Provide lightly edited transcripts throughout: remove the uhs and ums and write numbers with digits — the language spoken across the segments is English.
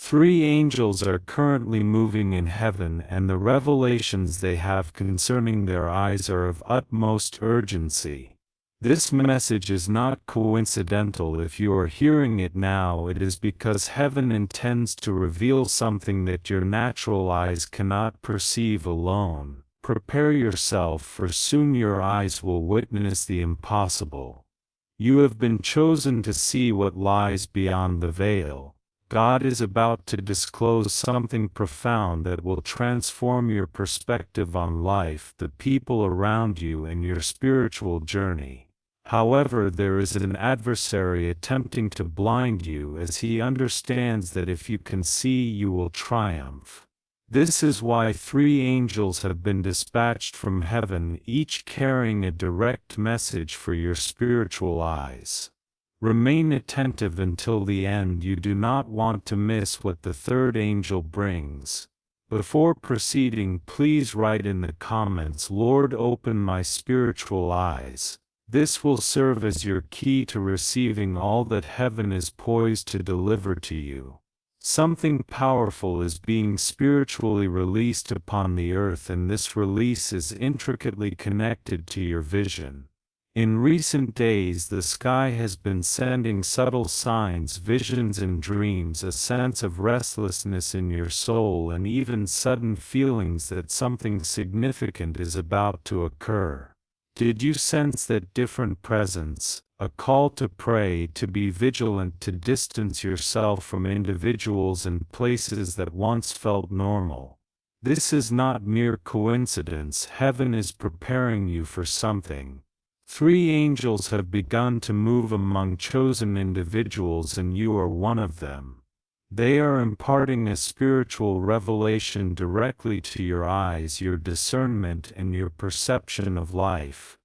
3 angels are currently moving in heaven, and the revelations they have concerning their eyes are of utmost urgency. This message is not coincidental. If you are hearing it now, it is because heaven intends to reveal something that your natural eyes cannot perceive alone. Prepare yourself, for soon your eyes will witness the impossible. You have been chosen to see what lies beyond the veil. God is about to disclose something profound that will transform your perspective on life, the people around you, and your spiritual journey. However, there is an adversary attempting to blind you, as he understands that if you can see, you will triumph. This is why 3 angels have been dispatched from heaven, each carrying a direct message for your spiritual eyes. Remain attentive until the end. You do not want to miss what the 3rd angel brings. Before proceeding, please write in the comments, "Lord, open my spiritual eyes." This will serve as your key to receiving all that heaven is poised to deliver to you. Something powerful is being spiritually released upon the earth, and this release is intricately connected to your vision. In recent days, the sky has been sending subtle signs, visions and dreams, a sense of restlessness in your soul, and even sudden feelings that something significant is about to occur. Did you sense that different presence, a call to pray, to be vigilant, to distance yourself from individuals and places that once felt normal? This is not mere coincidence. Heaven is preparing you for something. 3 angels have begun to move among chosen individuals, and you are one of them. They are imparting a spiritual revelation directly to your eyes, your discernment, and your perception of life.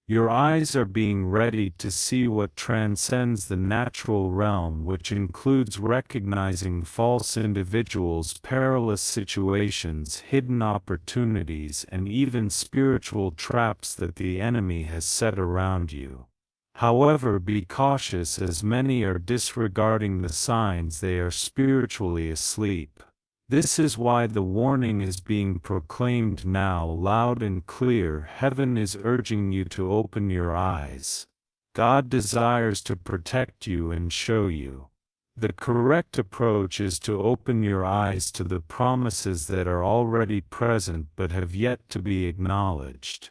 Your eyes are being readied to see what transcends the natural realm, which includes recognizing false individuals, perilous situations, hidden opportunities, and even spiritual traps that the enemy has set around you. However, be cautious, as many are disregarding the signs. They are spiritually asleep. This is why the warning is being proclaimed now loud and clear. Heaven is urging you to open your eyes. God desires to protect you and show you. The correct approach is to open your eyes to the promises that are already present but have yet to be acknowledged.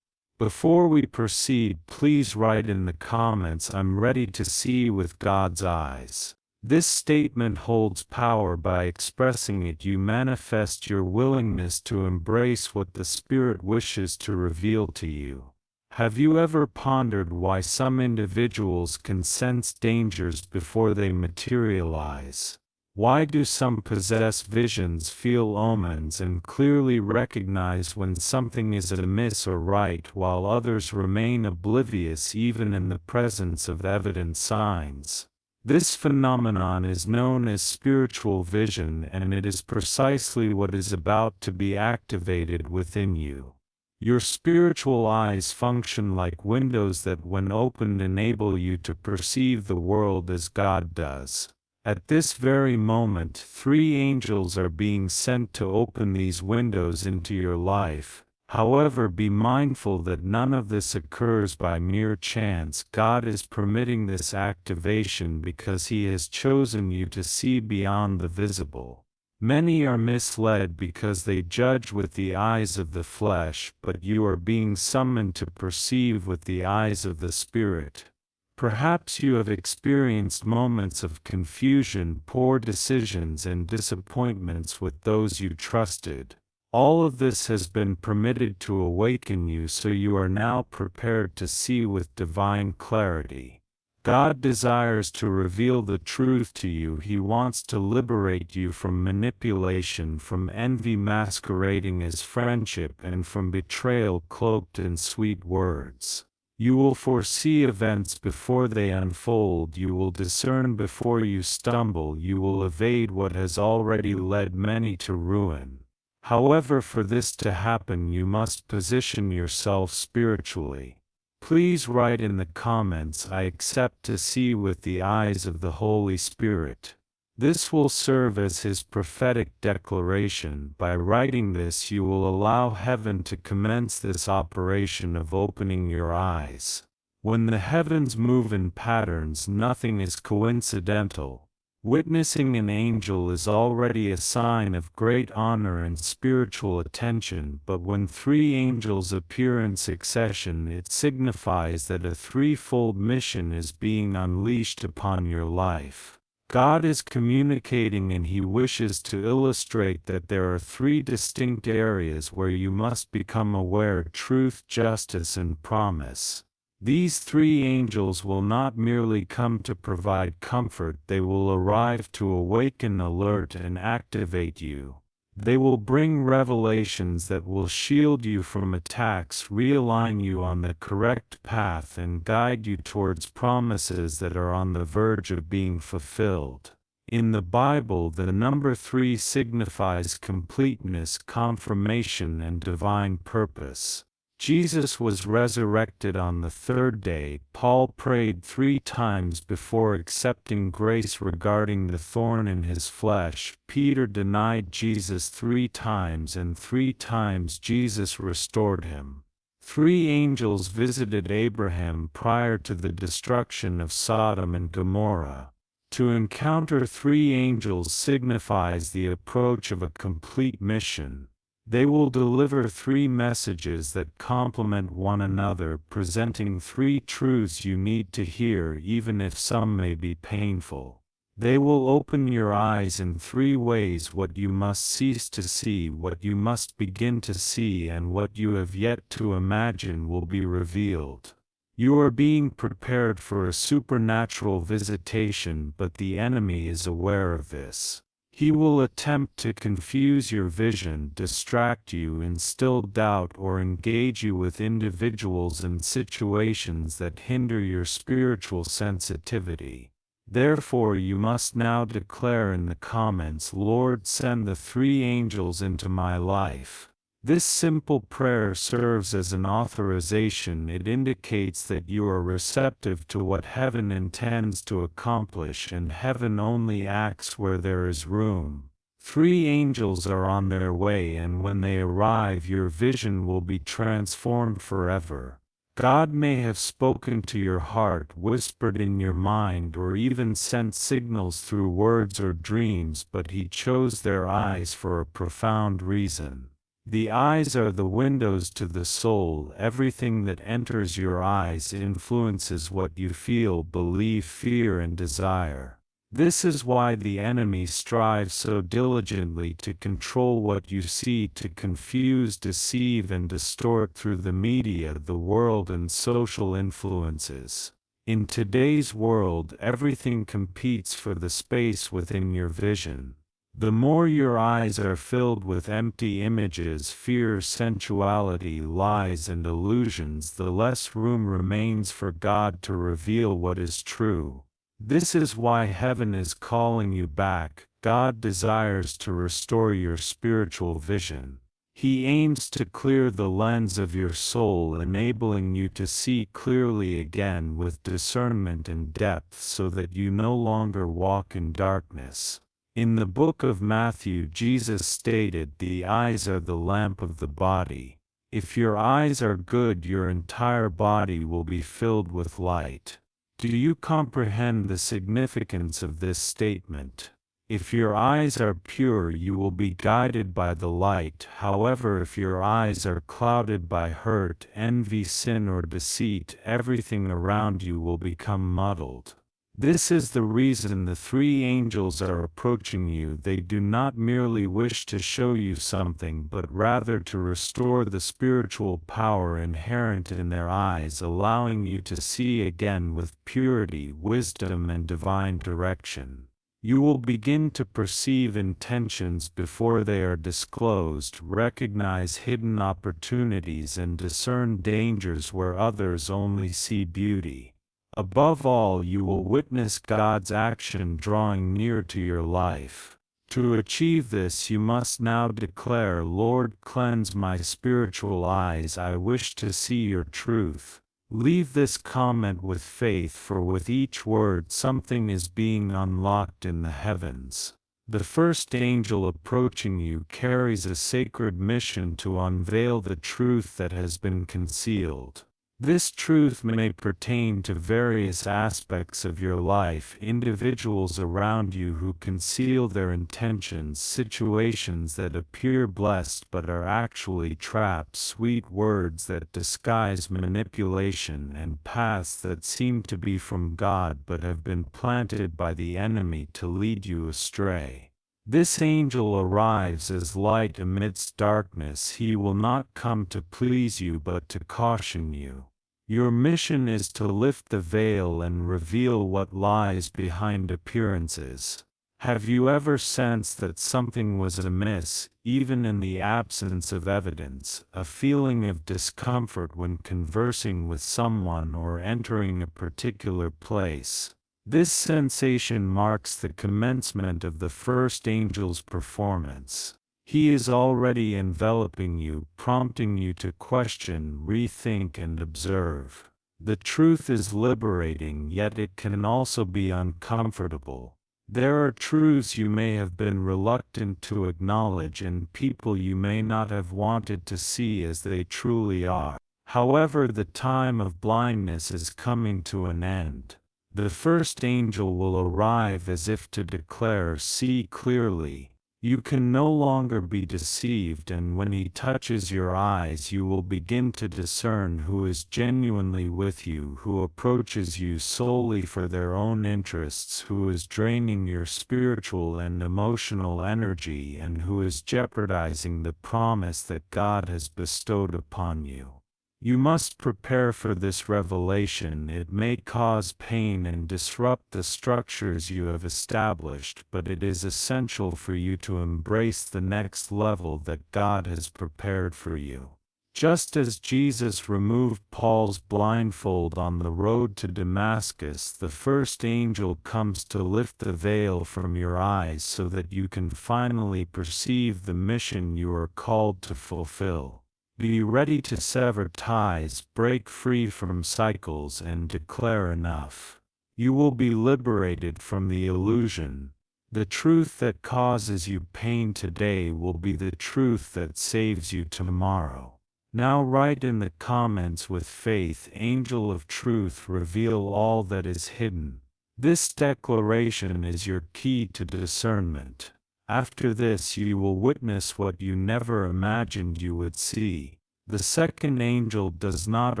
Before we proceed, please write in the comments, "I'm ready to see with God's eyes." This statement holds power. By expressing it, you manifest your willingness to embrace what the Spirit wishes to reveal to you. Have you ever pondered why some individuals can sense dangers before they materialize? Why do some possess visions, feel omens, and clearly recognize when something is amiss or right, while others remain oblivious even in the presence of evident signs? This phenomenon is known as spiritual vision, and it is precisely what is about to be activated within you. Your spiritual eyes function like windows that, when opened, enable you to perceive the world as God does. At this very moment, 3 angels are being sent to open these windows into your life. However, be mindful that none of this occurs by mere chance. God is permitting this activation because He has chosen you to see beyond the visible. Many are misled because they judge with the eyes of the flesh, but you are being summoned to perceive with the eyes of the Spirit. Perhaps you have experienced moments of confusion, poor decisions, and disappointments with those you trusted. All of this has been permitted to awaken you, so you are now prepared to see with divine clarity. God desires to reveal the truth to you. He wants to liberate you from manipulation, from envy masquerading as friendship, and from betrayal cloaked in sweet words. You will foresee events before they unfold. You will discern before you stumble. You will evade what has already led many to ruin. However, for this to happen, you must position yourself spiritually. Please write in the comments, "I accept to see with the eyes of the Holy Spirit." This will serve as his prophetic declaration. By writing this, you will allow heaven to commence this operation of opening your eyes. When the heavens move in patterns, nothing is coincidental. Witnessing an angel is already a sign of great honor and spiritual attention, but when three angels appear in succession, it signifies that a threefold mission is being unleashed upon your life. God is communicating, and He wishes to illustrate that there are three distinct areas where you must become aware: truth, justice, and promise. These three angels will not merely come to provide comfort, they will arrive to awaken, alert, and activate you. They will bring revelations that will shield you from attacks, realign you on the correct path, and guide you towards promises that are on the verge of being fulfilled. In the Bible, the number 3 signifies completeness, confirmation, and divine purpose. Jesus was resurrected on the third day. Paul prayed 3 times before accepting grace regarding the thorn in his flesh. Peter denied Jesus 3 times, and 3 times Jesus restored him. 3 angels visited Abraham prior to the destruction of Sodom and Gomorrah. To encounter 3 angels signifies the approach of a complete mission. They will deliver 3 messages that complement one another, presenting 3 truths you need to hear, even if some may be painful. They will open your eyes in 3 ways: what you must cease to see, what you must begin to see, and what you have yet to imagine will be revealed. You are being prepared for a supernatural visitation, but the enemy is aware of this. He will attempt to confuse your vision, distract you, instill doubt, or engage you with individuals and situations that hinder your spiritual sensitivity. Therefore, you must now declare in the comments, "Lord, send the 3 angels into my life." This simple prayer serves as an authorization. It indicates that you are receptive to what heaven intends to accomplish, and heaven only acts where there is room. 3 angels are on their way, and when they arrive, your vision will be transformed forever. God may have spoken to your heart, whispered in your mind, or even sent signals through words or dreams, but He chose their eyes for a profound reason. The eyes are the windows to the soul. Everything that enters your eyes influences what you feel, believe, fear, and desire. This is why the enemy strives so diligently to control what you see, to confuse, deceive, and distort through the media, the world, and social influences. In today's world, everything competes for the space within your vision. The more your eyes are filled with empty images, fear, sensuality, lies, and illusions, the less room remains for God to reveal what is true. This is why heaven is calling you back. God desires to restore your spiritual vision. He aims to clear the lens of your soul, enabling you to see clearly again with discernment and depth, so that you no longer walk in darkness. In the book of Matthew, Jesus stated, "The eyes are the lamp of the body." If your eyes are good, your entire body will be filled with light. Do you comprehend the significance of this statement? If your eyes are pure, you will be guided by the light. However, if your eyes are clouded by hurt, envy, sin, or deceit, everything around you will become muddled. This is the reason the 3 angels are approaching you. They do not merely wish to show you something, but rather to restore the spiritual power inherent in their eyes, allowing you to see again with purity, wisdom, and divine direction. You will begin to perceive intentions before they are disclosed, recognize hidden opportunities, and discern dangers where others only see beauty. Above all, you will witness God's action drawing near to your life. To achieve this, you must now declare, "Lord, cleanse my spiritual eyes. I wish to see your truth." Leave this comment with faith, for with each word something is being unlocked in the heavens. The first angel approaching you carries a sacred mission to unveil the truth that has been concealed. This truth may pertain to various aspects of your life, individuals around you who conceal their intentions, situations that appear blessed but are actually traps, sweet words that disguise manipulation, and paths that seem to be from God but have been planted by the enemy to lead you astray. This angel arrives as light amidst darkness. He will not come to please you but to caution you. Your mission is to lift the veil and reveal what lies behind appearances. Have you ever sensed that something was amiss, even in the absence of evidence, a feeling of discomfort when conversing with someone or entering a particular place? This sensation marks the commencement of the first angel's performance. He is already enveloping you, prompting you to question, rethink, and observe. The truth is liberating, yet it can also be uncomfortable. There are truths you may have been reluctant to acknowledge and people you may not have wanted to see as they truly are. However, the time of blindness is coming to an end. The first angel will arrive as if to declare, "See clearly. You can no longer be deceived," and when he touches your eyes you will begin to discern who is genuinely with you, who approaches you solely for their own interests, who is draining your spiritual and emotional energy, and who is jeopardizing the promise that God has bestowed upon you. You must prepare for this revelation. It may cause pain and disrupt the structures you have established, but it is essential for you to embrace the next level that God has prepared for you. Just as Jesus removed Paul's blindfold on the road to Damascus, the first angel comes to lift the veil from your eyes so that you can finally perceive the mission you are called to fulfill. Be ready to sever ties, break free from cycles, and declare enough. You will be liberated from the illusion. The truth that causes you pain today will be the truth that saves you tomorrow. Now write in the comments with faith, "Angel of Truth, reveal all that is hidden." This declaration is your key to discernment. After this you will witness what you never imagined you would see. The second angel does not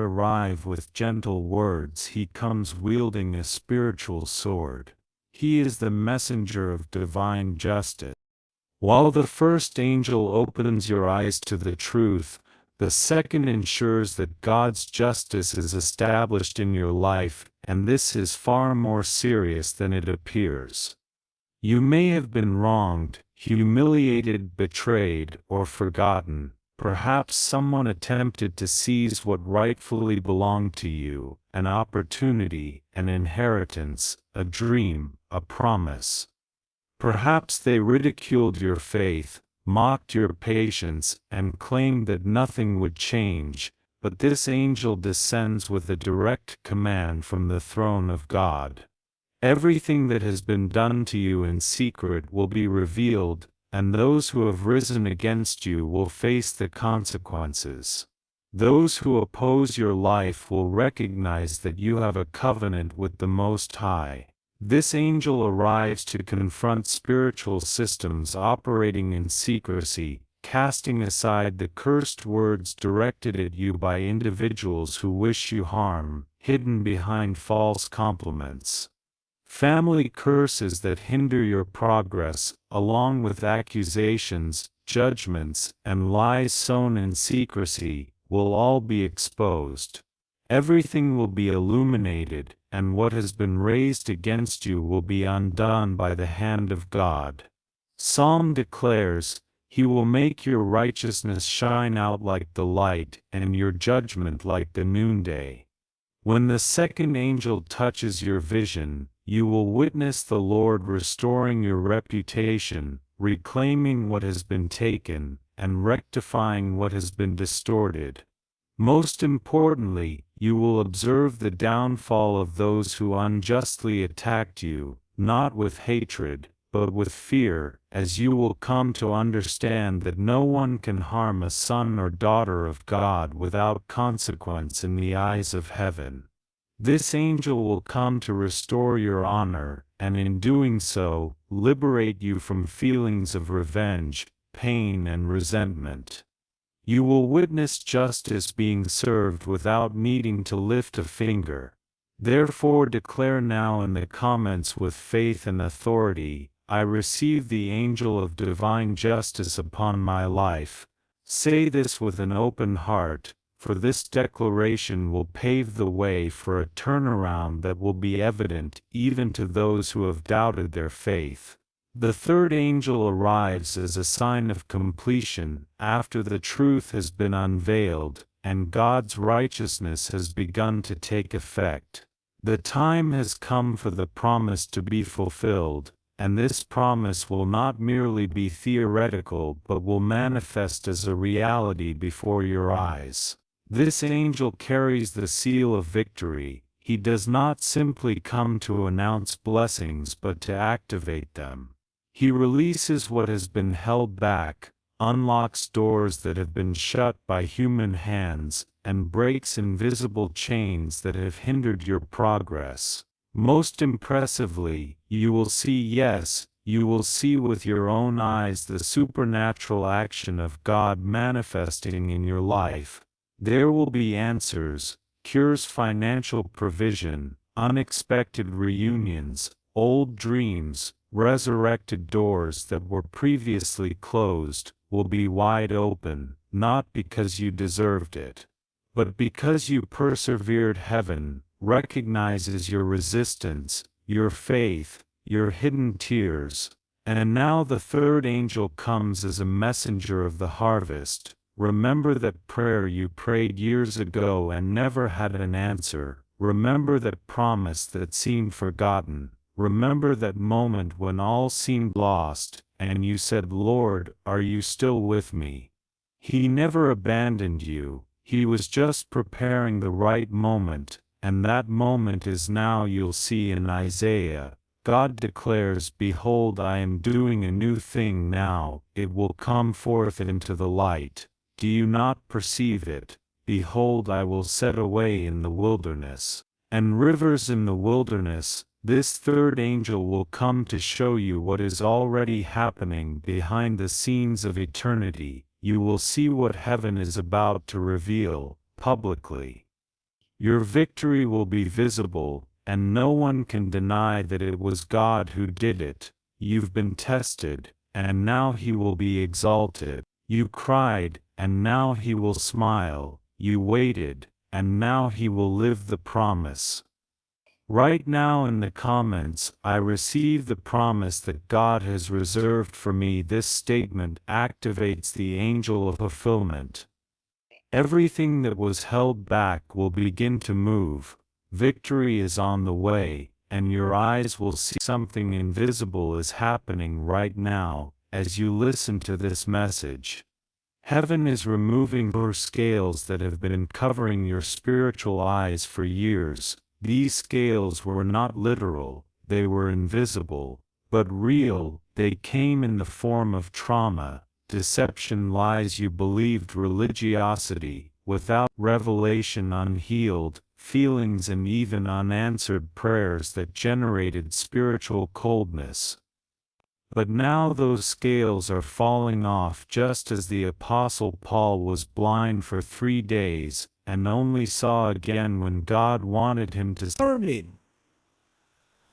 arrive with gentle words. He comes wielding a spiritual sword. He is the messenger of divine justice. While the first angel opens your eyes to the truth, the second ensures that God's justice is established in your life, and this is far more serious than it appears. You may have been wronged, humiliated, betrayed, or forgotten. Perhaps someone attempted to seize what rightfully belonged to you, an opportunity, an inheritance, a dream, a promise. Perhaps they ridiculed your faith, mocked your patience, and claimed that nothing would change, but this angel descends with a direct command from the throne of God. Everything that has been done to you in secret will be revealed, and those who have risen against you will face the consequences. Those who oppose your life will recognize that you have a covenant with the Most High. This angel arrives to confront spiritual systems operating in secrecy, casting aside the cursed words directed at you by individuals who wish you harm, hidden behind false compliments. Family curses that hinder your progress, along with accusations, judgments, and lies sown in secrecy, will all be exposed. Everything will be illuminated, and what has been raised against you will be undone by the hand of God. Psalm declares, "He will make your righteousness shine out like the light, and your judgment like the noonday." When the second angel touches your vision, you will witness the Lord restoring your reputation, reclaiming what has been taken, and rectifying what has been distorted. Most importantly, you will observe the downfall of those who unjustly attacked you, not with hatred, but with fear, as you will come to understand that no one can harm a son or daughter of God without consequence in the eyes of heaven. This angel will come to restore your honor, and in doing so, liberate you from feelings of revenge, pain and resentment. You will witness justice being served without needing to lift a finger. Therefore declare now in the comments with faith and authority, I receive the angel of divine justice upon my life. Say this with an open heart, for this declaration will pave the way for a turnaround that will be evident even to those who have doubted their faith. The third angel arrives as a sign of completion, after the truth has been unveiled, and God's righteousness has begun to take effect. The time has come for the promise to be fulfilled, and this promise will not merely be theoretical but will manifest as a reality before your eyes. This angel carries the seal of victory. He does not simply come to announce blessings but to activate them. He releases what has been held back, unlocks doors that have been shut by human hands, and breaks invisible chains that have hindered your progress. Most impressively, you will see, yes, you will see with your own eyes the supernatural action of God manifesting in your life. There will be answers, cures, financial provision, unexpected reunions, old dreams, resurrected doors that were previously closed, will be wide open, not because you deserved it, but because you persevered. Heaven recognizes your resistance, your faith, your hidden tears. And now the third angel comes as a messenger of the harvest. Remember that prayer you prayed years ago and never had an answer. Remember that promise that seemed forgotten. Remember that moment when all seemed lost, and you said, Lord, are you still with me? He never abandoned you, he was just preparing the right moment, and that moment is now. You'll see in Isaiah, God declares, behold, I am doing a new thing now, it will come forth into the light. Do you not perceive it? Behold, I will set a way in the wilderness, and rivers in the wilderness. This third angel will come to show you what is already happening behind the scenes of eternity. You will see what heaven is about to reveal, publicly. Your victory will be visible, and no one can deny that it was God who did it. You've been tested, and now He will be exalted. You cried, and now He will smile. You waited, and now He will live the promise. Right now in the comments, I receive the promise that God has reserved for me. This statement activates the angel of fulfillment. Everything that was held back will begin to move. Victory is on the way, and your eyes will see something invisible is happening right now, as you listen to this message. Heaven is removing your scales that have been covering your spiritual eyes for years. These scales were not literal, they were invisible, but real. They came in the form of trauma, deception, lies you believed, religiosity, without revelation, unhealed feelings, and even unanswered prayers that generated spiritual coldness. But now those scales are falling off, just as the Apostle Paul was blind for 3 days, and only saw again when God wanted him to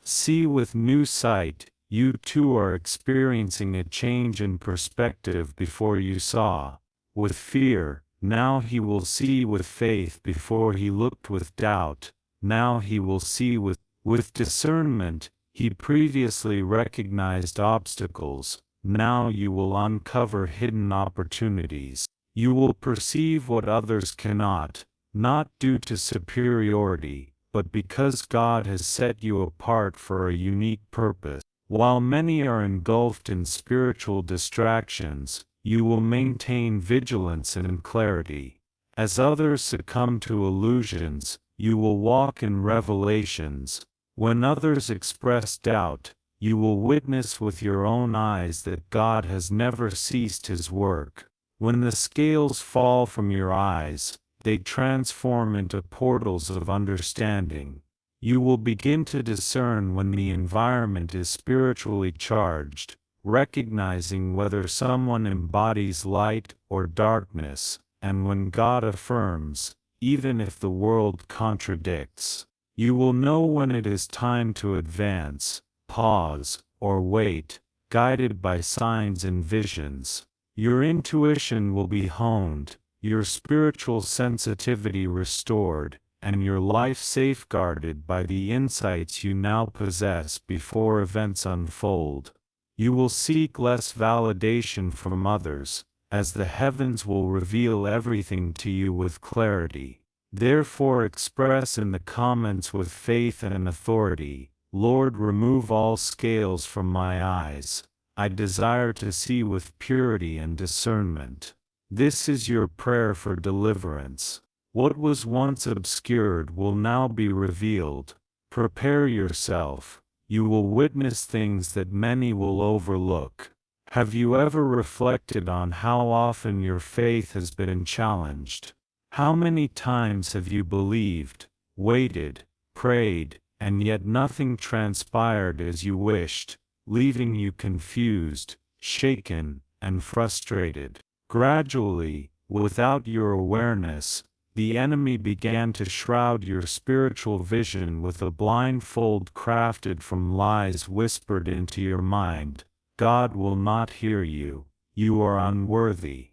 see with new sight. You too are experiencing a change in perspective. Before you saw with fear, now he will see with faith. Before he looked with doubt, now he will see with discernment. He previously recognized obstacles, now you will uncover hidden opportunities. You will perceive what others cannot, not due to superiority, but because God has set you apart for a unique purpose. While many are engulfed in spiritual distractions, you will maintain vigilance and clarity. As others succumb to illusions, you will walk in revelations. When others express doubt, you will witness with your own eyes that God has never ceased His work. When the scales fall from your eyes, they transform into portals of understanding. You will begin to discern when the environment is spiritually charged, recognizing whether someone embodies light or darkness, and when God affirms, even if the world contradicts. You will know when it is time to advance, pause, or wait, guided by signs and visions. Your intuition will be honed, your spiritual sensitivity restored, and your life safeguarded by the insights you now possess before events unfold. You will seek less validation from others, as the heavens will reveal everything to you with clarity. Therefore express in the comments with faith and authority, Lord, remove all scales from my eyes. I desire to see with purity and discernment. This is your prayer for deliverance. What was once obscured will now be revealed. Prepare yourself. You will witness things that many will overlook. Have you ever reflected on how often your faith has been challenged? How many times have you believed, waited, prayed, and yet nothing transpired as you wished, leaving you confused, shaken, and frustrated? Gradually, without your awareness, the enemy began to shroud your spiritual vision with a blindfold crafted from lies whispered into your mind. God will not hear you. You are unworthy.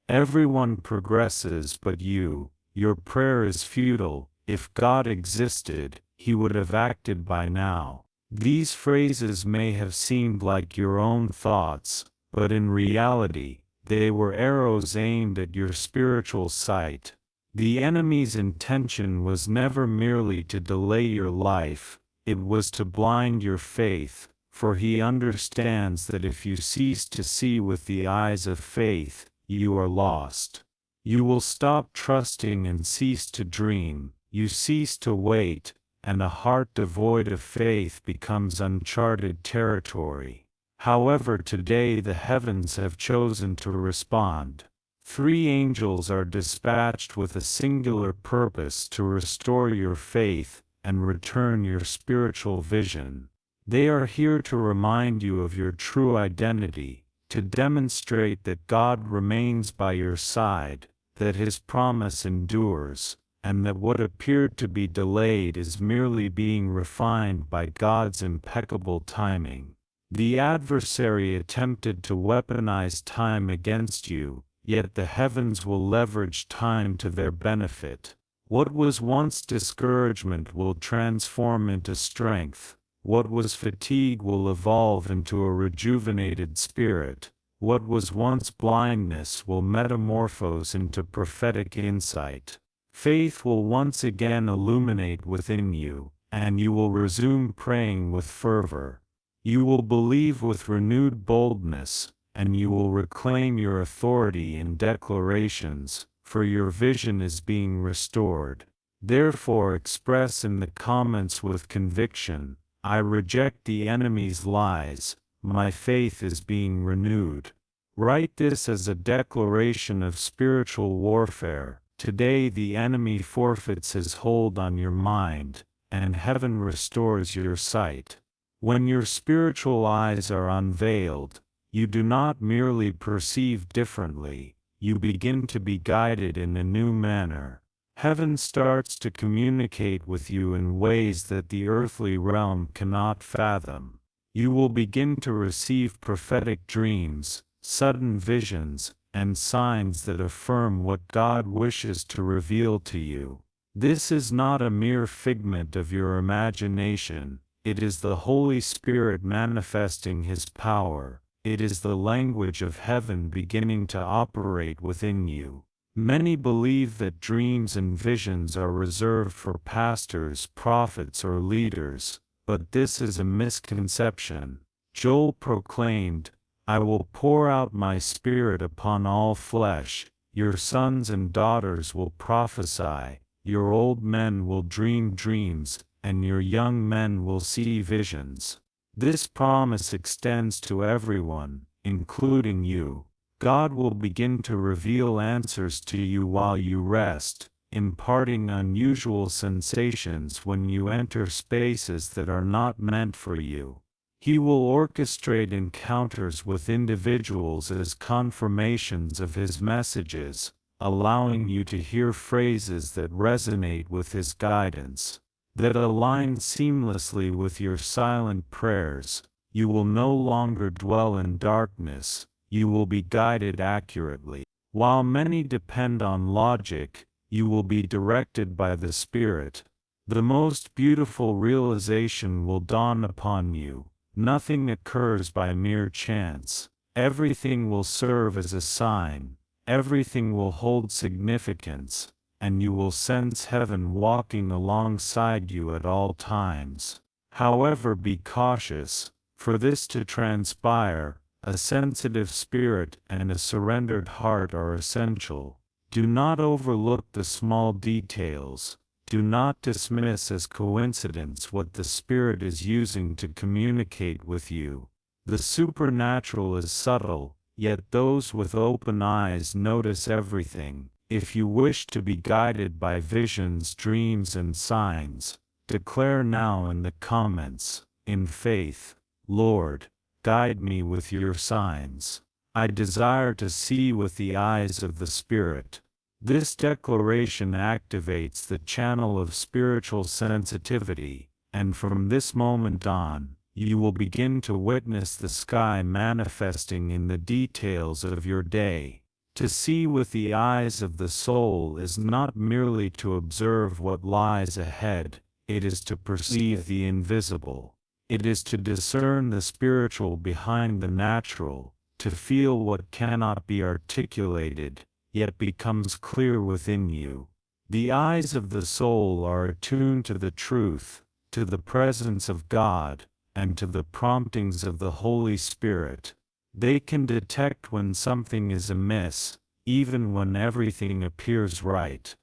Everyone progresses but you. Your prayer is futile. If God existed, He would have acted by now. These phrases may have seemed like your own thoughts, but in reality, they were arrows aimed at your spiritual sight. The enemy's intention was never merely to delay your life, it was to blind your faith, for he understands that if you cease to see with the eyes of faith, you are lost. You will stop trusting and cease to dream, you cease to wait, and a heart devoid of faith becomes uncharted territory. However, today the heavens have chosen to respond. 3 angels are dispatched with a singular purpose to restore your faith and return your spiritual vision. They are here to remind you of your true identity, to demonstrate that God remains by your side, that His promise endures, and that what appeared to be delayed is merely being refined by God's impeccable timing. The adversary attempted to weaponize time against you, yet the heavens will leverage time to their benefit. What was once discouragement will transform into strength. What was fatigue will evolve into a rejuvenated spirit. What was once blindness will metamorphose into prophetic insight. Faith will once again illuminate within you, and you will resume praying with fervor. You will believe with renewed boldness, and you will reclaim your authority in declarations, for your vision is being restored. Therefore express in the comments with conviction, I reject the enemy's lies, my faith is being renewed. Write this as a declaration of spiritual warfare. Today the enemy forfeits his hold on your mind, and heaven restores your sight. When your spiritual eyes are unveiled, you do not merely perceive differently, you begin to be guided in a new manner. Heaven starts to communicate with you in ways that the earthly realm cannot fathom. You will begin to receive prophetic dreams, sudden visions, and signs that affirm what God wishes to reveal to you. This is not a mere figment of your imagination, it is the Holy Spirit manifesting His power. It is the language of heaven beginning to operate within you. Many believe that dreams and visions are reserved for pastors, prophets, or leaders, but this is a misconception. Joel proclaimed, I will pour out my Spirit upon all flesh, Your sons and daughters will prophesy, your old men will dream dreams, and your young men will see visions. This promise extends to everyone, including you. God will begin to reveal answers to you while you rest, imparting unusual sensations when you enter spaces that are not meant for you. He will orchestrate encounters with individuals as confirmations of His messages, allowing you to hear phrases that resonate with His guidance, that align seamlessly with your silent prayers. You will no longer dwell in darkness, you will be guided accurately. While many depend on logic, you will be directed by the Spirit. The most beautiful realization will dawn upon you. Nothing occurs by mere chance. Everything will serve as a sign, everything will hold significance, and you will sense heaven walking alongside you at all times. However, be cautious. For this to transpire, a sensitive spirit and a surrendered heart are essential. Do not overlook the small details. Do not dismiss as coincidence what the Spirit is using to communicate with you. The supernatural is subtle, yet those with open eyes notice everything. If you wish to be guided by visions, dreams, and signs, declare now in the comments, in faith, Lord, guide me with your signs. I desire to see with the eyes of the Spirit. This declaration activates the channel of spiritual sensitivity, and from this moment on, you will begin to witness the sky manifesting in the details of your day. To see with the eyes of the soul is not merely to observe what lies ahead, it is to perceive the invisible. It is to discern the spiritual behind the natural, to feel what cannot be articulated, yet becomes clear within you. The eyes of the soul are attuned to the truth, to the presence of God, and to the promptings of the Holy Spirit. They can detect when something is amiss, even when everything appears right.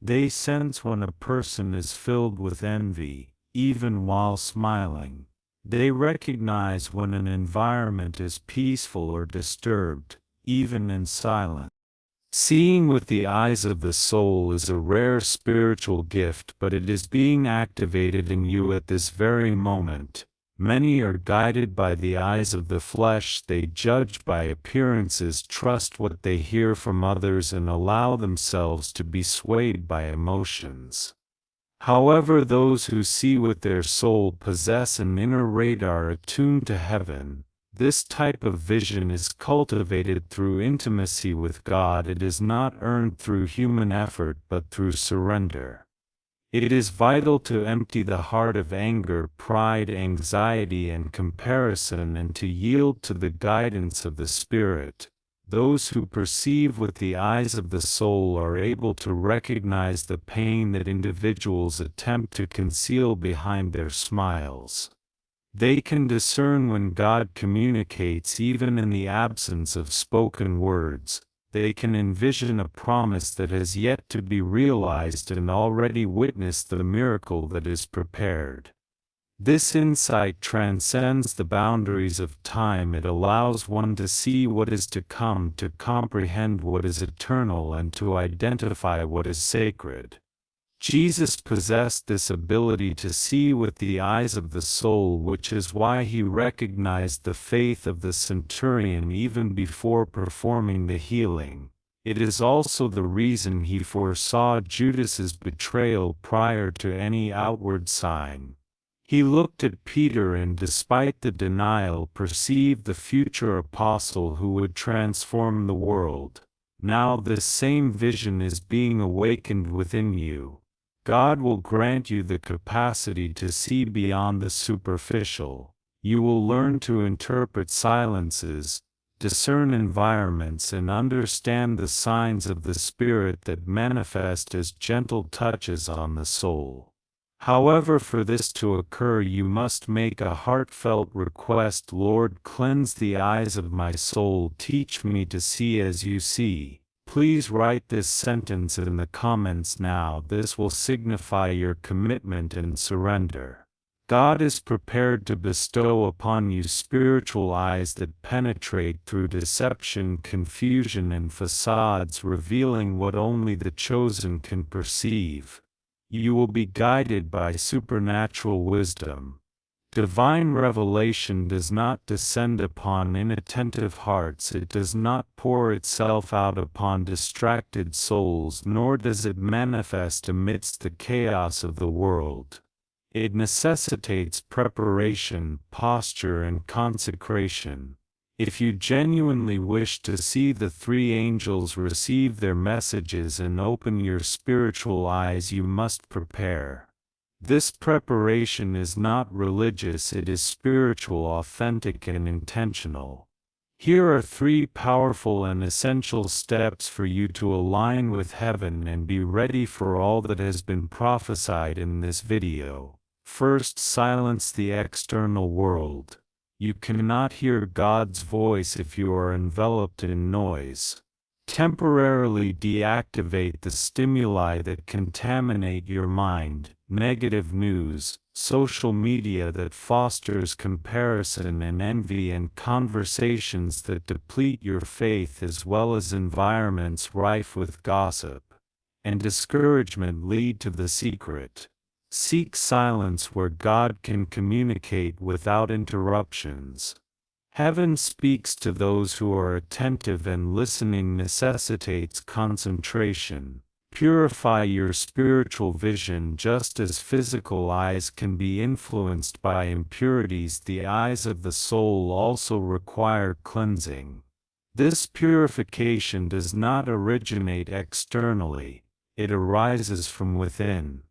They sense when a person is filled with envy, even while smiling. They recognize when an environment is peaceful or disturbed, even in silence. Seeing with the eyes of the soul is a rare spiritual gift, but it is being activated in you at this very moment. Many are guided by the eyes of the flesh. They judge by appearances, trust what they hear from others, and allow themselves to be swayed by emotions. However, those who see with their soul possess an inner radar attuned to heaven. This type of vision is cultivated through intimacy with God. It is not earned through human effort but through surrender. It is vital to empty the heart of anger, pride, anxiety, and comparison and to yield to the guidance of the Spirit. Those who perceive with the eyes of the soul are able to recognize the pain that individuals attempt to conceal behind their smiles. They can discern when God communicates even in the absence of spoken words. They can envision a promise that has yet to be realized and already witness the miracle that is prepared. This insight transcends the boundaries of time. It allows one to see what is to come, to comprehend what is eternal, and to identify what is sacred. Jesus possessed this ability to see with the eyes of the soul, which is why he recognized the faith of the centurion even before performing the healing. It is also the reason he foresaw Judas's betrayal prior to any outward sign. He looked at Peter and, despite the denial, perceived the future apostle who would transform the world. Now this same vision is being awakened within you. God will grant you the capacity to see beyond the superficial. You will learn to interpret silences, discern environments, and understand the signs of the Spirit that manifest as gentle touches on the soul. However, for this to occur, you must make a heartfelt request. Lord, cleanse the eyes of my soul. Teach me to see as you see. Please write this sentence in the comments now. This will signify your commitment and surrender. God is prepared to bestow upon you spiritual eyes that penetrate through deception, confusion, and facades, revealing what only the chosen can perceive. You will be guided by supernatural wisdom. Divine revelation does not descend upon inattentive hearts. It does not pour itself out upon distracted souls, nor does it manifest amidst the chaos of the world. It necessitates preparation, posture, and consecration. If you genuinely wish to see the three angels receive their messages and open your spiritual eyes, you must prepare. This preparation is not religious, it is spiritual, authentic, and intentional. Here are 3 powerful and essential steps for you to align with heaven and be ready for all that has been prophesied in this video. First, silence the external world. You cannot hear God's voice if you are enveloped in noise. Temporarily deactivate the stimuli that contaminate your mind: negative news, social media that fosters comparison and envy, and conversations that deplete your faith, as well as environments rife with gossip and discouragement. Lead to the secret. Seek silence where God can communicate without interruptions. Heaven speaks to those who are attentive, and listening necessitates concentration. Purify your spiritual vision. Just as physical eyes can be influenced by impurities, the eyes of the soul also require cleansing. This purification does not originate externally, it arises from within.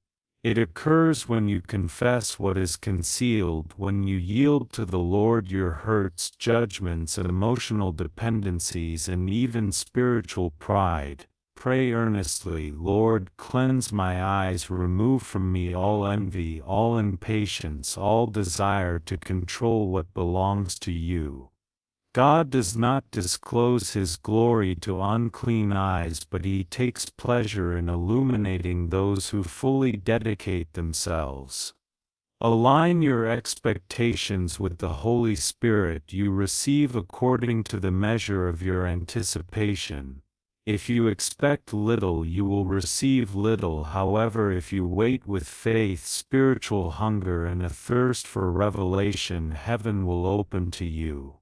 It occurs when you confess what is concealed, when you yield to the Lord your hurts, judgments, emotional dependencies, and even spiritual pride. Pray earnestly: Lord, cleanse my eyes, remove from me all envy, all impatience, all desire to control what belongs to you. God does not disclose His glory to unclean eyes, but He takes pleasure in illuminating those who fully dedicate themselves. Align your expectations with the Holy Spirit. You receive according to the measure of your anticipation. If you expect little, you will receive little. However, if you wait with faith, spiritual hunger, and a thirst for revelation, heaven will open to you.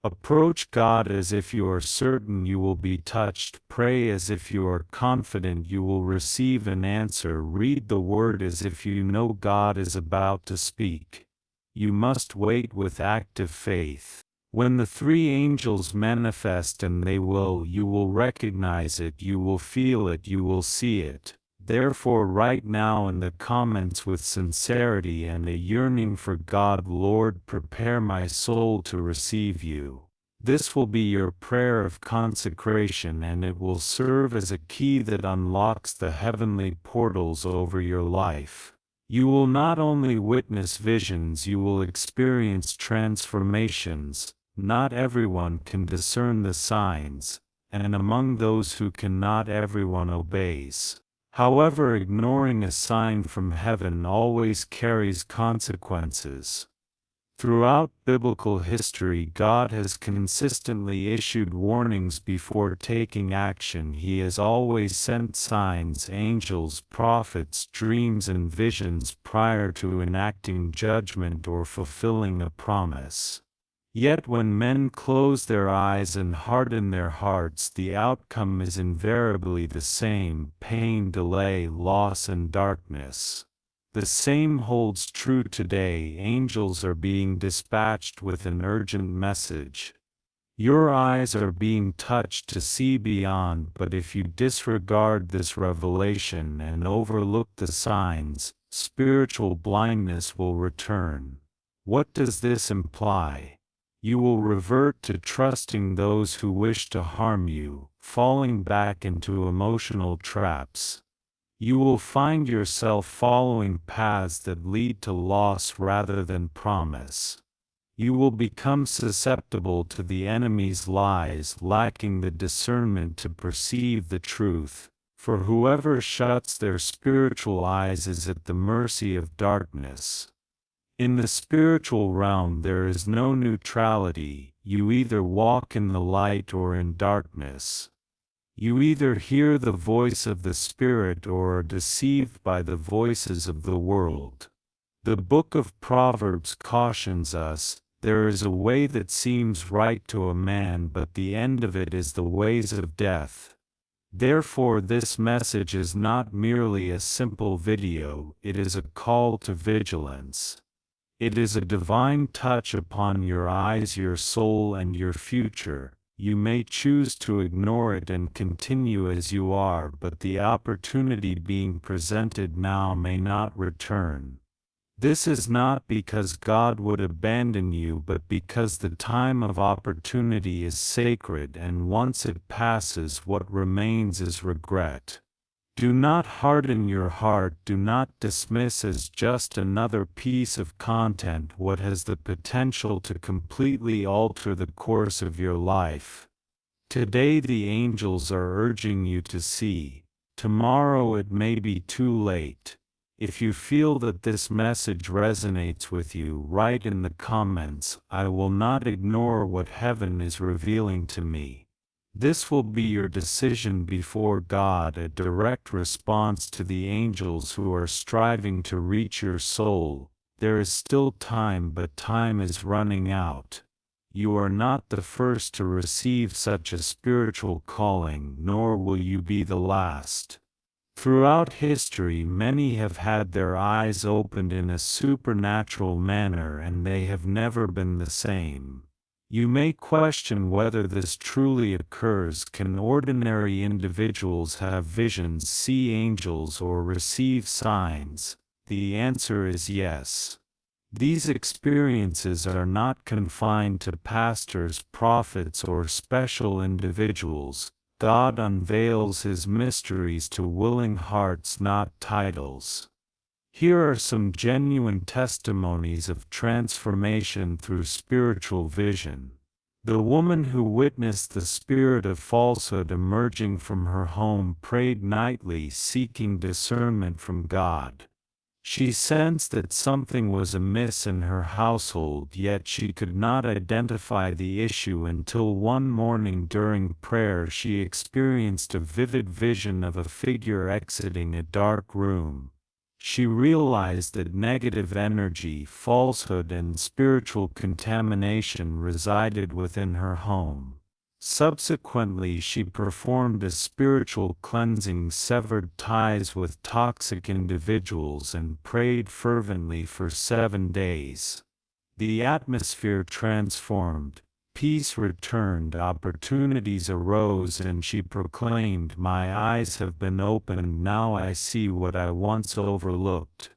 Approach God as if you are certain you will be touched. Pray as if you are confident you will receive an answer. Read the Word as if you know God is about to speak. You must wait with active faith. When the 3 angels manifest, and they will, you will recognize it, you will feel it, you will see it. Therefore, write now in the comments with sincerity and a yearning for God: Lord, prepare my soul to receive you. This will be your prayer of consecration, and it will serve as a key that unlocks the heavenly portals over your life. You will not only witness visions, you will experience transformations. Not everyone can discern the signs, and among those who can, not everyone obeys. However, ignoring a sign from heaven always carries consequences. Throughout biblical history, God has consistently issued warnings before taking action. He has always sent signs, angels, prophets, dreams, and visions prior to enacting judgment or fulfilling a promise. Yet when men close their eyes and harden their hearts, the outcome is invariably the same: pain, delay, loss, and darkness. The same holds true today. Angels are being dispatched with an urgent message. Your eyes are being touched to see beyond, but if you disregard this revelation and overlook the signs, spiritual blindness will return. What does this imply? You will revert to trusting those who wish to harm you, falling back into emotional traps. You will find yourself following paths that lead to loss rather than promise. You will become susceptible to the enemy's lies, lacking the discernment to perceive the truth, for whoever shuts their spiritual eyes is at the mercy of darkness. In the spiritual realm there is no neutrality, you either walk in the light or in darkness. You either hear the voice of the Spirit or are deceived by the voices of the world. The book of Proverbs cautions us, there is a way that seems right to a man, but the end of it is the ways of death. Therefore, this message is not merely a simple video, it is a call to vigilance. It is a divine touch upon your eyes, your soul, and your future. You may choose to ignore it and continue as you are, but the opportunity being presented now may not return. This is not because God would abandon you, but because the time of opportunity is sacred, and once it passes, what remains is regret. Do not harden your heart, do not dismiss as just another piece of content what has the potential to completely alter the course of your life. Today the angels are urging you to see. Tomorrow it may be too late. If you feel that this message resonates with you, write in the comments, "I will not ignore what heaven is revealing to me." This will be your decision before God, a direct response to the angels who are striving to reach your soul. There is still time, but time is running out. You are not the first to receive such a spiritual calling, nor will you be the last. Throughout history, many have had their eyes opened in a supernatural manner, and they have never been the same. You may question whether this truly occurs. Can ordinary individuals have visions, see angels, or receive signs? The answer is yes. These experiences are not confined to pastors, prophets, or special individuals. God unveils His mysteries to willing hearts, not titles. Here are some genuine testimonies of transformation through spiritual vision. The woman who witnessed the spirit of falsehood emerging from her home prayed nightly, seeking discernment from God. She sensed that something was amiss in her household, yet she could not identify the issue until one morning during prayer she experienced a vivid vision of a figure exiting a dark room. She realized that negative energy, falsehood, and spiritual contamination resided within her home. Subsequently, she performed a spiritual cleansing, severed ties with toxic individuals, and prayed fervently for 7 days. The atmosphere transformed. Peace returned, opportunities arose, and she proclaimed, "My eyes have been opened, now I see what I once overlooked."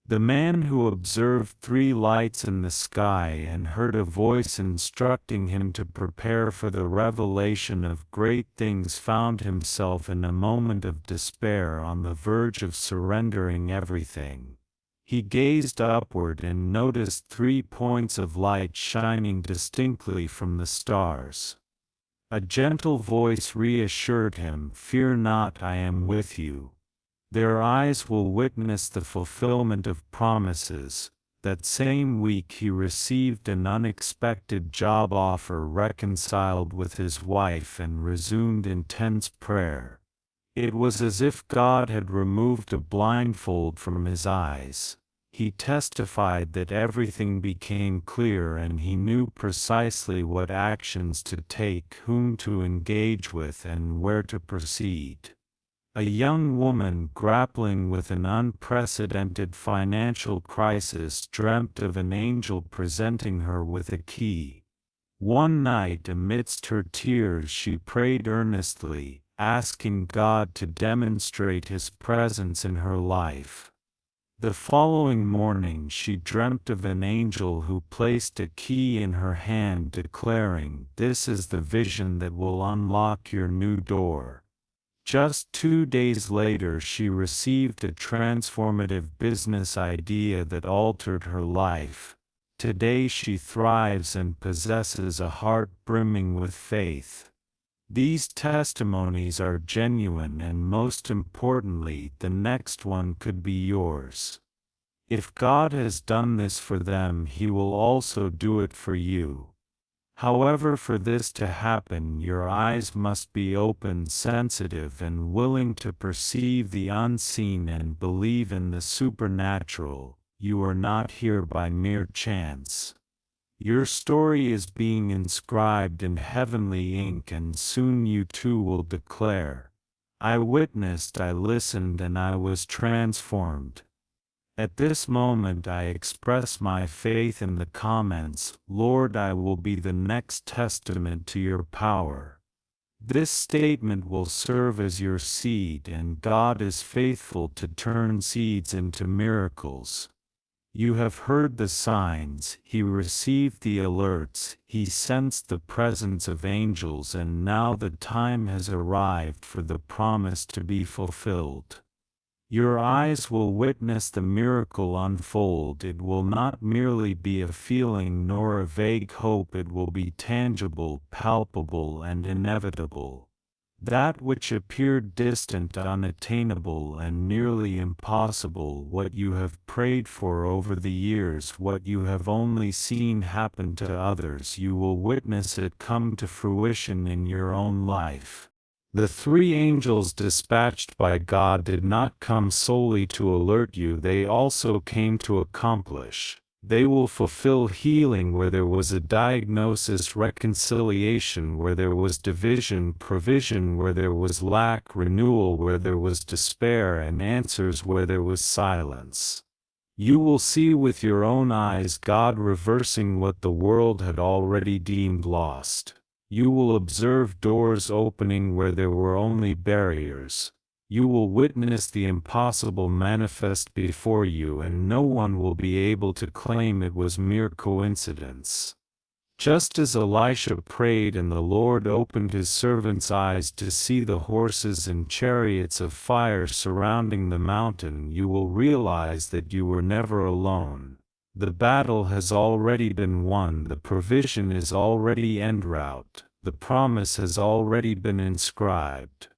The man who observed 3 lights in the sky and heard a voice instructing him to prepare for the revelation of great things found himself in a moment of despair, on the verge of surrendering everything. He gazed upward and noticed 3 points of light shining distinctly from the stars. A gentle voice reassured him, "Fear not, I am with you." Their eyes will witness the fulfillment of promises. That same week he received an unexpected job offer, reconciled with his wife, and resumed intense prayer. It was as if God had removed a blindfold from his eyes. He testified that everything became clear and he knew precisely what actions to take, whom to engage with, and where to proceed. A young woman grappling with an unprecedented financial crisis dreamt of an angel presenting her with a key. One night, amidst her tears, she prayed earnestly, asking God to demonstrate His presence in her life. The following morning she dreamt of an angel who placed a key in her hand, declaring, "This is the vision that will unlock your new door." Just 2 days later she received a transformative business idea that altered her life. Today she thrives and possesses a heart brimming with faith. These testimonies are genuine, and most importantly, the next one could be yours. If God has done this for them, He will also do it for you. However, for this to happen, your eyes must be open, sensitive, and willing to perceive the unseen and believe in the supernatural. You are not here by mere chance. Your story is being inscribed in heavenly ink, and soon you too will declare, "I witnessed, I listened, and I was transformed." At this moment I express my faith in the comments, "Lord, I will be the next testament to your power." This statement will serve as your seed, and God is faithful to turn seeds into miracles. You have heard the signs, He received the alerts, He sensed the presence of angels, and now the time has arrived for the promise to be fulfilled. Your eyes will witness the miracle unfold. It will not merely be a feeling nor a vague hope, it will be tangible, palpable, and inevitable. That which appeared distant, unattainable, and nearly impossible, what you have prayed for over the years, what you have only seen happen to others, you will witness it come to fruition in your own life. The 3 angels dispatched by God did not come solely to alert you, they also came to accomplish. They will fulfill healing where there was a diagnosis, reconciliation where there was division, provision where there was lack, renewal where there was despair, and answers where there was silence. You will see with your own eyes God reversing what the world had already deemed lost. You will observe doors opening where there were only barriers. You will witness the impossible manifest before you, and no one will be able to claim it was mere coincidence. Just as Elisha prayed and the Lord opened his servant's eyes to see the horses and chariots of fire surrounding the mountain, you will realize that you were never alone. The battle has already been won, the provision is already en route, the promise has already been inscribed.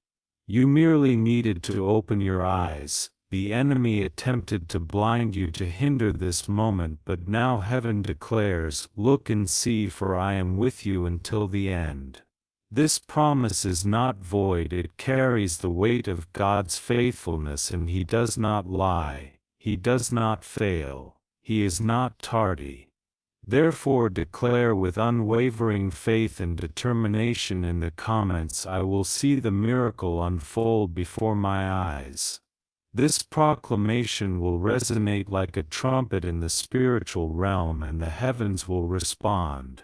You merely needed to open your eyes. The enemy attempted to blind you to hinder this moment, but now heaven declares, "Look and see, for I am with you until the end." This promise is not void, it carries the weight of God's faithfulness, and He does not lie, He does not fail. He is not tardy. Therefore declare with unwavering faith and determination in the comments, "I will see the miracle unfold before my eyes." This proclamation will resonate like a trumpet in the spiritual realm, and the heavens will respond.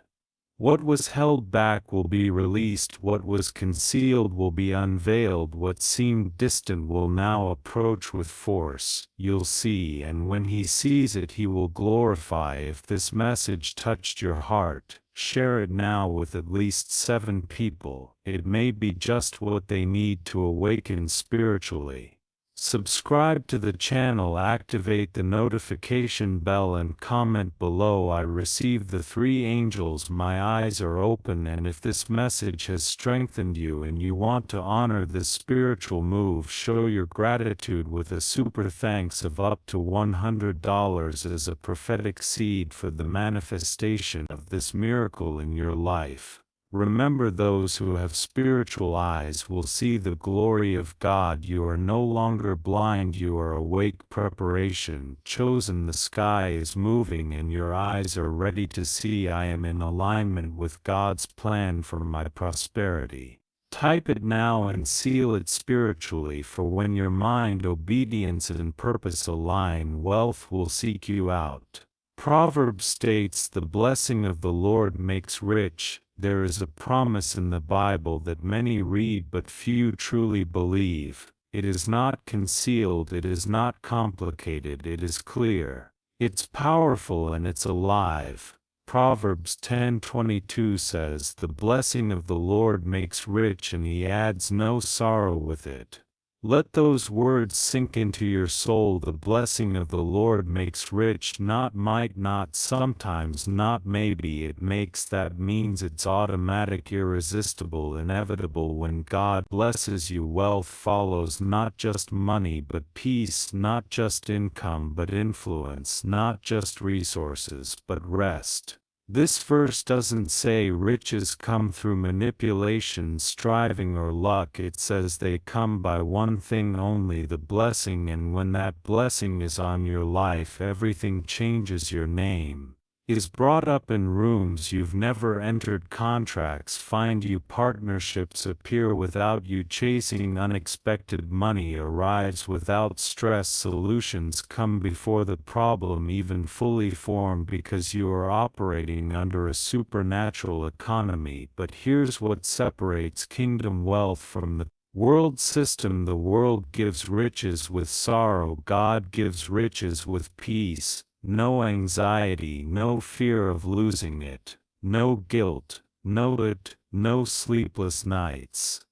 What was held back will be released, what was concealed will be unveiled, what seemed distant will now approach with force. You'll see, and when He sees it, He will glorify. If this message touched your heart, share it now with at least 7 people. It may be just what they need to awaken spiritually. Subscribe to the channel, activate the notification bell, and comment below, "I received the 3 angels, my eyes are open." And if this message has strengthened you and you want to honor this spiritual move, show your gratitude with a super thanks of up to $100 as a prophetic seed for the manifestation of this miracle in your life. Remember, those who have spiritual eyes will see the glory of God. You are no longer blind, you are awake. Preparation chosen. The sky is moving and your eyes are ready to see. I am in alignment with God's plan for my prosperity. Type it now and seal it spiritually, for when your mind, obedience, and purpose align, wealth will seek you out. Proverbs states, "The blessing of the Lord makes rich." There is a promise in the Bible that many read but few truly believe. It is not concealed, it is not complicated, it is clear. It's powerful and it's alive. Proverbs 10:22 says, "The blessing of the Lord makes rich, and He adds no sorrow with it." Let those words sink into your soul. The blessing of the Lord makes rich, not might, not sometimes, not maybe. It makes, that means it's automatic, irresistible, inevitable. When God blesses you, wealth follows, not just money but peace, not just income but influence, not just resources but rest. This verse doesn't say riches come through manipulation, striving, or luck. It says they come by one thing only, the blessing. And when that blessing is on your life, everything changes. Your name is brought up in rooms you've never entered, contracts find you, partnerships appear without you chasing, unexpected money arrives without stress, solutions come before the problem even fully formed, because you are operating under a supernatural economy. But here's what separates kingdom wealth from the world system. The world gives riches with sorrow, God gives riches with peace. No anxiety, no fear of losing it, no guilt, no sleepless nights.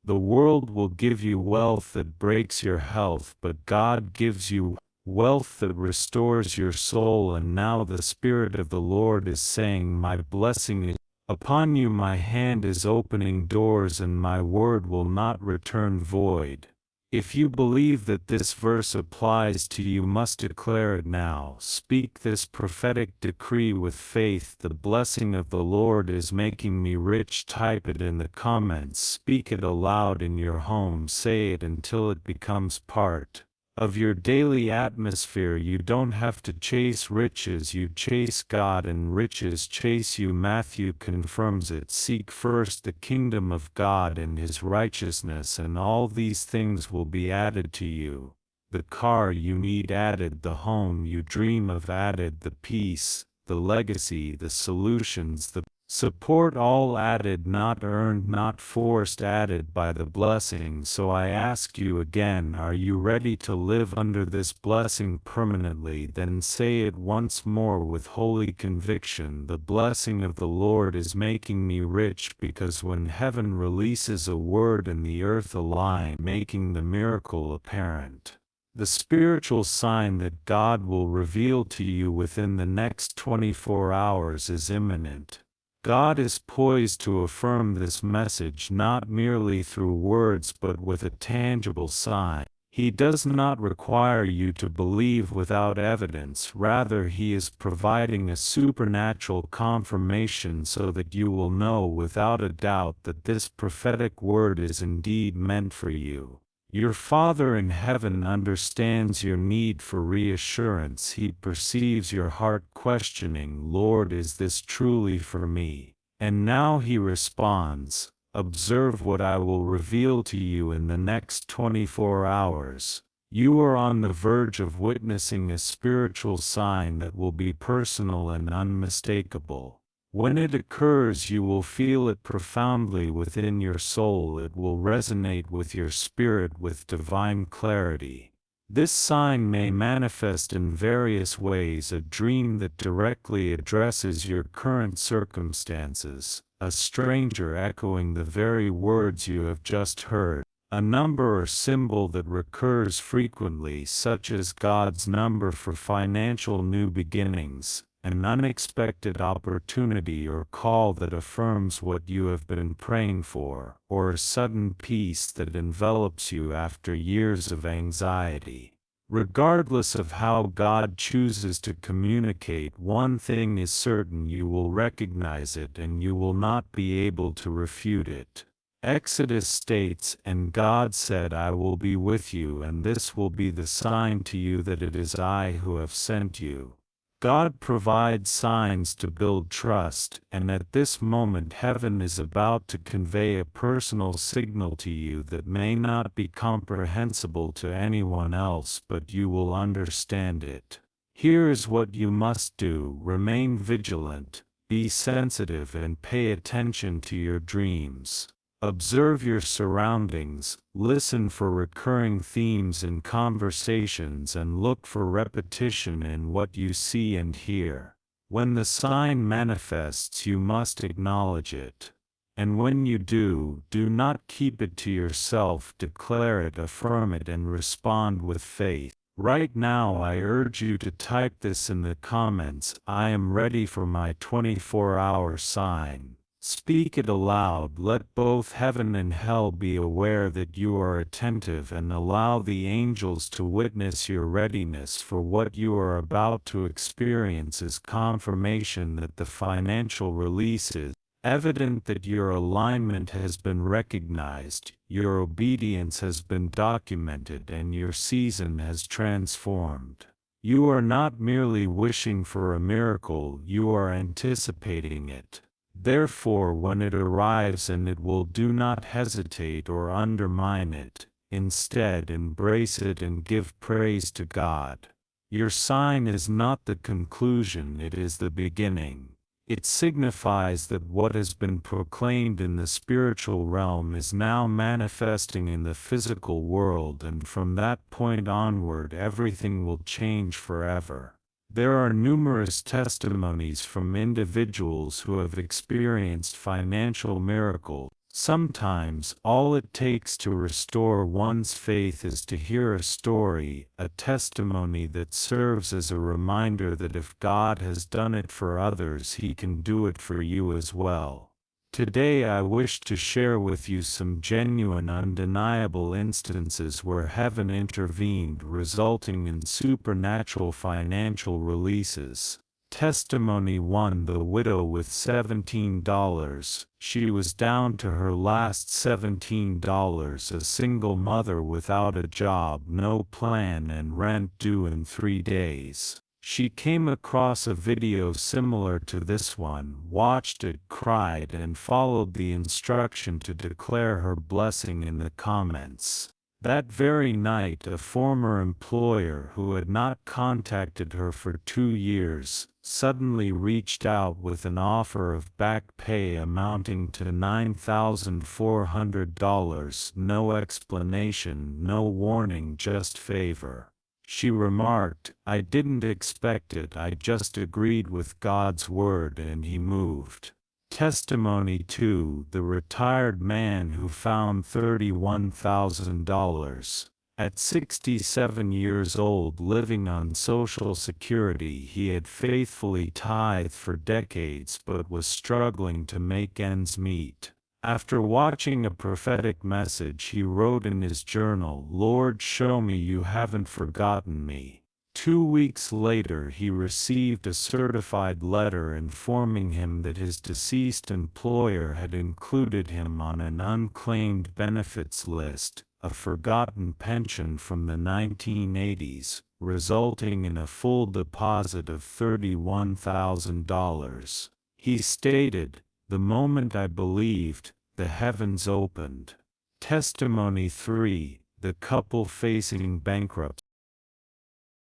The world will give you wealth that breaks your health, but God gives you wealth that restores your soul. And now the Spirit of the Lord is saying, my blessing is upon you, my hand is opening doors, and my word will not return void. If you believe that this verse applies to you, must declare it now. Speak this prophetic decree with faith. The blessing of the Lord is making me rich. Type it in the comments. Speak it aloud in your home. Say it until it becomes part of your daily atmosphere. You don't have to chase riches, you chase God, and riches chase you. Matthew confirms it. Seek first the kingdom of God and His righteousness, and all these things will be added to you. The car you need added, the home you dream of added, the peace, the legacy, the solutions, the support, all added, not earned, not forced, added by the blessing. So I ask you again, are you ready to live under this blessing permanently? Then say it once more with holy conviction. The blessing of the Lord is making me rich, because when heaven releases a word and the earth a lie, making the miracle apparent. The spiritual sign that God will reveal to you within the next 24 hours is imminent. God is poised to affirm this message not merely through words but with a tangible sign. He does not require you to believe without evidence, rather He is providing a supernatural confirmation so that you will know without a doubt that this prophetic word is indeed meant for you. Your Father in heaven understands your need for reassurance. He perceives your heart questioning, Lord, is this truly for me? And now He responds, observe what I will reveal to you in the next 24 hours. You are on the verge of witnessing a spiritual sign that will be personal and unmistakable. When it occurs, you will feel it profoundly within your soul. It will resonate with your spirit with divine clarity. This sign may manifest in various ways: a dream that directly addresses your current circumstances, a stranger echoing the very words you have just heard, a number or symbol that recurs frequently, such as God's number for financial new beginnings, an unexpected opportunity or call that affirms what you have been praying for, or a sudden peace that envelops you after years of anxiety. Regardless of how God chooses to communicate, one thing is certain: you will recognize it and you will not be able to refute it. Exodus states, and God said, I will be with you, and this will be the sign to you that it is I who have sent you. God provides signs to build trust, and at this moment heaven is about to convey a personal signal to you that may not be comprehensible to anyone else, but you will understand it. Here is what you must do: remain vigilant, be sensitive, and pay attention to your dreams. Observe your surroundings, listen for recurring themes in conversations, and look for repetition in what you see and hear. When the sign manifests, you must acknowledge it. And when you do, do not keep it to yourself, declare it, affirm it, and respond with faith. Right now I urge you to type this in the comments: I am ready for my 24-hour sign. Speak it aloud, let both heaven and hell be aware that you are attentive, and allow the angels to witness your readiness, for what you are about to experience is confirmation that the financial release is evident, that your alignment has been recognized, your obedience has been documented, and your season has transformed. You are not merely wishing for a miracle, you are anticipating it. Therefore, when it arrives, and it will, do not hesitate or undermine it. Instead, embrace it and give praise to God. Your sign is not the conclusion, it is the beginning. It signifies that what has been proclaimed in the spiritual realm is now manifesting in the physical world, and from that point onward everything will change forever. There are numerous testimonies from individuals who have experienced financial miracles. Sometimes all it takes to restore one's faith is to hear a story, a testimony that serves as a reminder that if God has done it for others, He can do it for you as well. Today I wish to share with you some genuine, undeniable instances where heaven intervened, resulting in supernatural financial releases. Testimony 1: The widow with $17. She was down to her last $17, a single mother without a job, no plan, and rent due in 3 days. She came across a video similar to this one, watched it, cried, and followed the instruction to declare her blessing in the comments. That very night, a former employer who had not contacted her for 2 years suddenly reached out with an offer of back pay amounting to $9,400. No explanation, no warning, just favor. She remarked, "I didn't expect it, I just agreed with God's word and He moved." Testimony 2: The retired man who found $31,000. At 67 years old, living on Social Security, he had faithfully tithed for decades but was struggling to make ends meet. After watching a prophetic message, he wrote in his journal, "Lord, show me you haven't forgotten me." 2 weeks later, he received a certified letter informing him that his deceased employer had included him on an unclaimed benefits list, a forgotten pension from the 1980s, resulting in a full deposit of $31,000. He stated, "The moment I believed, the heavens opened." Testimony 3: The couple facing bankruptcy.